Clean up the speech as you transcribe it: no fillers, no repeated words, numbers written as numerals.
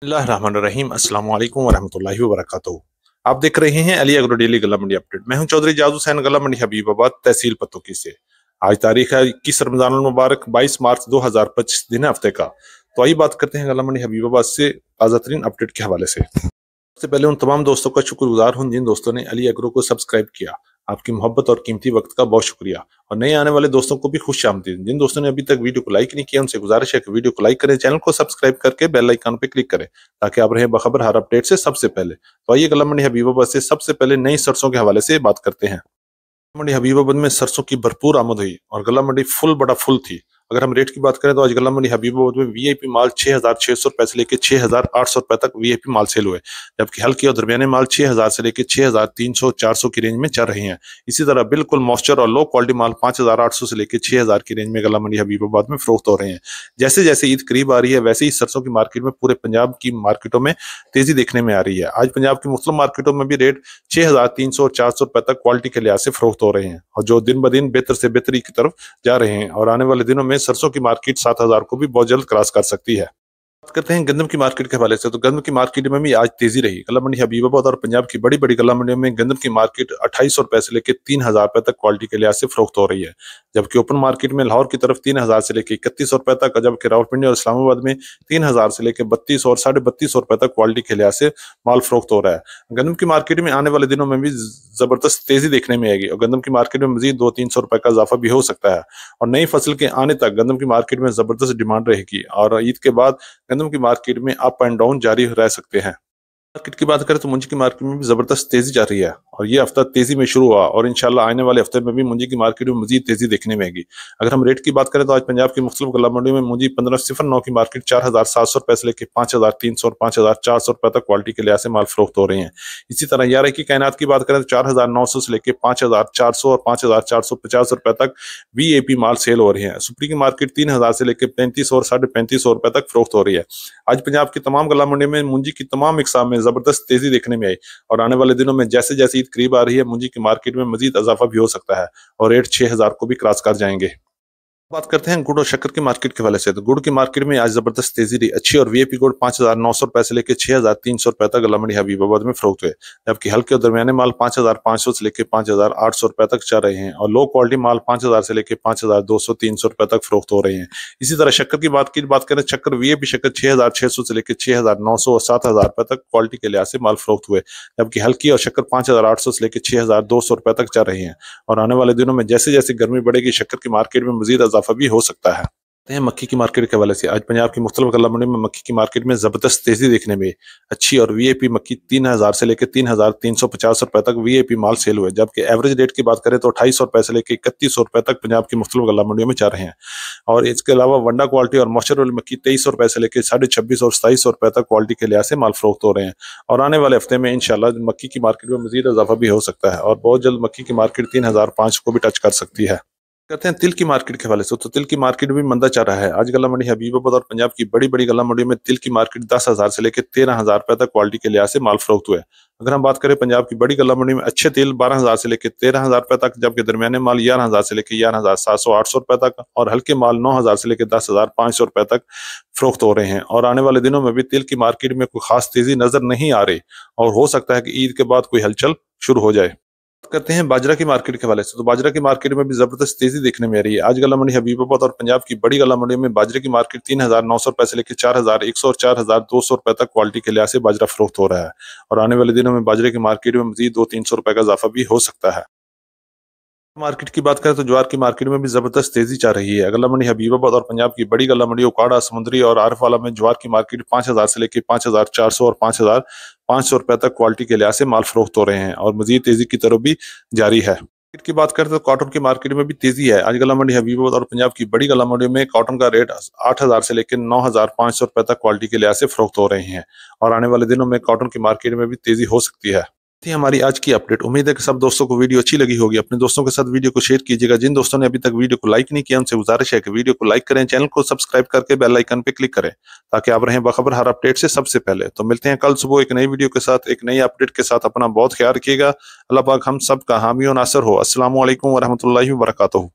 बिस्मिल्लाहिर्रहमानिर्रहीम। अस्सलाम वालेकुम वरहमतुल्लाहि वबरकातुहू। आप देख रहे हैं अली एग्रो डेली गल्ला मंडी अपडेट। मैं हूं चौधरी जादू हुसैन, गल्ला मंडी हबीबाबाद, तहसील पत्तोकी से। आज तारीख है 21 रमजान अल मुबारक 22 मार्च 2025, दिन है हफ्ते का। तो आइए बात करते हैं गल्ला मंडी हबीबाबाद से ताज़ा तरीन अपडेट के हवाले से। सबसे पहले उन तमाम दोस्तों का शुक्रगुजार हूं जिन दोस्तों ने अली एग्रो को सब्सक्राइब किया। आपकी मोहब्बत और कीमती वक्त का बहुत शुक्रिया। और नए आने वाले दोस्तों को भी खुश आमदीद। जिन दोस्तों ने अभी तक वीडियो को लाइक नहीं किया उनसे गुजारिश है कि वीडियो को लाइक करें, चैनल को सब्सक्राइब करके बेल आइकन पे क्लिक करें ताकि आप रहें बखबर हर अपडेट से सबसे पहले। तो आइए गल्ला मंडी हबीबाबाद से सबसे पहले नई सरसों के हवाले से बात करते हैं। मंडी हबीबाबाद में सरसों की भरपूर आमद हुई और गल्ला मंडी फुल थी। अगर हम रेट की बात करें तो आज गल्ला मंडी हबीबाबाद में वीआईपी माल 6,600 रुपए से लेकर 6,800 रुपए तक वीआईपी माल सेल हुए, जबकि हल्के और दरमियाने माल 6,000 से लेकर 6,300 400 की रेंज में चल रही हैं। इसी तरह बिल्कुल मॉइस्चर और लो क्वालिटी माल 5,800 से लेकर 6,000 की रेंज में गल्ला मंडी हबीबाबाद में फरोख्त हो रहे हैं। जैसे जैसे ईद करीब आ रही है वैसे ही सरसों की मार्केट में पूरे पंजाब की मार्केटों में तेजी देखने में आ रही है। आज पंजाब की मुख्तलिफ मार्केटों में भी रेट 6,300 और 400 रुपए तक क्वालिटी के लिहाज से फरोख्त हो रहे हैं और जो दिन ब दिन बेहतर से बेहतरी की तरफ जा रहे हैं। और आने वाले दिनों में सरसों की मार्केट 7,000 को भी बहुत जल्द क्रॉस कर सकती है। बात करते हैं गंदम की मार्केट के हवाले से। तो गंदम की मार्केट में भी आज तेजी रही। गल्ला मंडी हबीबाबाद और पंजाब की बड़ी बड़ी गल्ला मंडियों में गंदम की मार्केट 2,800 रुपए से लेकर 3,000 रुपए तक क्वालिटी के लिहाज से फरोख्त हो रही है, जबकि ओपन मार्केट में लाहौर की तरफ 3,000 से लेकर 3,100 रुपए तक, जबकि रावलपिंडी और इस्लामाबाद में 3,000 से लेकर 32 और 3,250 रुपए तक क्वालिटी के लिहाज से माल फरोख्त हो रहा है। गंदम की मार्केट में आने वाले दिनों में भी जबरदस्त तेजी देखने में आएगी और गंदम की मार्केट में मजीद 200-300 रुपए का इजाफा भी हो सकता है। और नई फसल के आने तक गंदम की मार्केट में जबरदस्त डिमांड रहेगी और ईद के बाद गंदम की मार्केट में अप एंड डाउन जारी रह सकते हैं। मार्केट की बात करें तो मुंजी की मार्केट में भी जबरदस्त तेजी जा रही है और ये हफ्ता तेजी में शुरू हुआ और इंशाल्लाह आने वाले हफ्ते में भी मुंजी की मार्केट में मजीद तेजी देखने में आएगी। अगर हम रेट की बात करें तो आज पंजाब की मुख्तलिफ गल्ला मंडियों में मुंजी 1509 की मार्केट 4,700 रुपए से लेकर 5,300 और 5,400 रुपए तक क्वालिटी के लिहाज से माल फरोख्त हो रहे हैं। इसी तरह 11 की कायनात की बात करें तो 4,900 से लेकर 5,400 और 5,450 रुपए तक वीएपी माल सेल हो रहे हैं। सुपरी की मार्केट 3,000 से लेकर 35 और 3,550 रुपए तक फरोख्त हो रही है। आज पंजाब की तमाम गल्ला मंडियों में मुंजी की तमाम इकसाम में जबरदस्त तेजी देखने में आई और आने वाले दिनों में जैसे जैसे ईद करीब आ रही है मुंजी की मार्केट में मजीद इजाफा भी हो सकता है और रेट 6,000 को भी क्रॉस कर जाएंगे। बात करते हैं गुड़ और शक्कर की मार्केट के हवाले से। तो गुड़ की मार्केट में आज जबरदस्त तेजी रही। अच्छी और वीआईपी गुड़ 5,900 रुपए से लेकर 6,300 रुपए तक गल्ला मंडी हबीबाबाद में फरोख्त हुए, जबकि हल्के और दरमियाने माल 5,500 से लेकर 5,800 रुपए तक चल रहे हैं और लो क्वालिटी माल 5,000 से लेकर 5,200-300 रुपए तक फरोख्त हो रहे हैं। इसी तरह शक्कर की बात करें, शक्कर वीआईपी शक्कर 6,600 से लेकर 6,900 और 7,000 रुपए तक क्वालिटी के लिहाज से माल फरोख्त हुए, जबकि हल्की और शक्कर 5,800 से लेकर 6,200 रुपए तक चल रही है। और आने वाले दिनों में जैसे जैसे गर्मी बढ़ेगी शक्कर की मार्केट में मजीद इजाफा भी हो सकता है। मक्की की मार्केट के हवाले से। आज पंजाब की मुख्तलिफ गल्ला मंडी में मक्की की मार्केट में जबरदस्त तेजी देखने में। अच्छी और वीआईपी मक्की 3,000 से लेकर 3,350 रुपए तक वीआईपी माल सेल हुए, जबकि एवरेज रेट की बात करें तो 2,800 रुपए से लेकर 3,100 रुपए तक पंजाब की मुख्तलिफ गल्ला मंडियों में चल रहे हैं। और इसके अलावा वंडा क्वालिटी और मॉइस्चर वाली मक्की 2,300 रुपए से लेकर 26,500 और 2,700 रुपए तक क्वालिटी के लिहाज से माल फरोख्त हो रहे हैं। और आने वाले हफ्ते में इंशाल्लाह मक्की की मार्केट में मजीद इजाफा भी हो सकता है और बहुत जल्द मक्की की मार्केट 3,500 को भी टच कर सकती है। कहते हैं तिल की मार्केट के हवाले से। तो तिल की मार्केट भी मंदा चल रहा है। आज गल्ला मंडी हबीबाबाद और पंजाब की बड़ी बड़ी गल्ला मंडियों में तिल की मार्केट 10,000 से लेकर 13,000 रुपए तक क्वालिटी के लिहाज से माल फरोख्त हुए। अगर हम बात करें पंजाब की बड़ी गल्ला मंडी में अच्छे तेल 12,000 से लेकर 13,000 रुपए तक, जबकि दरमियाने माल 11,000 से लेकर 11,700-800 रुपए तक और हल्के माल 9,000 से लेकर 10,500 रुपए तक फरोख्त हो रहे हैं। और आने वाले दिनों में भी तिल की मार्केट में कोई खास तेजी नजर नहीं आ रही और हो सकता है कि ईद के बाद कोई हलचल शुरू हो जाए। करते हैं बाजरा की मार्केट के हवाले से। तो बाजरा की मार्केट में भी जबरदस्त तेजी देखने में आ रही है। आज गल्ला मंडी हबीबाबाद और पंजाब की बड़ी गल्ला मंडी में बाजरे की मार्केट 3,900 रुपए से लेकर 4,100 और 4,200 रुपए तक क्वालिटी के लिहाज से बाजरा फरोख्त हो रहा है और आने वाले दिनों में बाजरे की मार्केट में मजीद 200-300 रुपए का इजाफा भी हो सकता है। मार्केट की बात करें तो ज्वार की मार्केट में भी जबरदस्त तेजी चल रही है। गल्ला मंडी हबीबाबाद और पंजाब की बड़ी गल्ला मंडी उकाड़ा, समुद्री और आरफवाला में ज्वार की मार्केट 5,000 से लेकर 5,400 और 5,500 रुपए तक क्वालिटी के लिहाज से माल फरोख्त हो रहे हैं और मजीद तेजी की तरफ भी जारी है। मार्केट की बात करें तो कॉटन की मार्केट में भी तेजी है। आज गल्ला मंडी हबीबाबाद और पंजाब की बड़ी गल्ला मंडी में कॉटन का रेट 8,000 से लेकर 9,500 रुपए तक क्वालिटी के लिहाज से फरोख्त हो रहे हैं और आने वाले दिनों में कॉटन की मार्केट में भी तेजी हो सकती है। थी हमारी आज की अपडेट। उम्मीद है कि सब दोस्तों को वीडियो अच्छी लगी होगी। अपने दोस्तों के साथ वीडियो को शेयर कीजिएगा। जिन दोस्तों ने अभी तक वीडियो को लाइक नहीं किया उनसे गुजारिश है कि वीडियो को लाइक करें, चैनल को सब्सक्राइब करके बेल आइकन पे क्लिक करें ताकि आप रहें बाखबर हर अपडेट से सबसे पहले। तो मिलते हैं कल सुबह एक नई वीडियो के साथ, एक नई अपडेट के साथ। अपना बहुत ख्याल रखिएगा। अल्लाह पाक हम सब का हामी और नासर हो। अस्सलामु अलैकुम वरहमतुल्लाहि वबरकातुहू।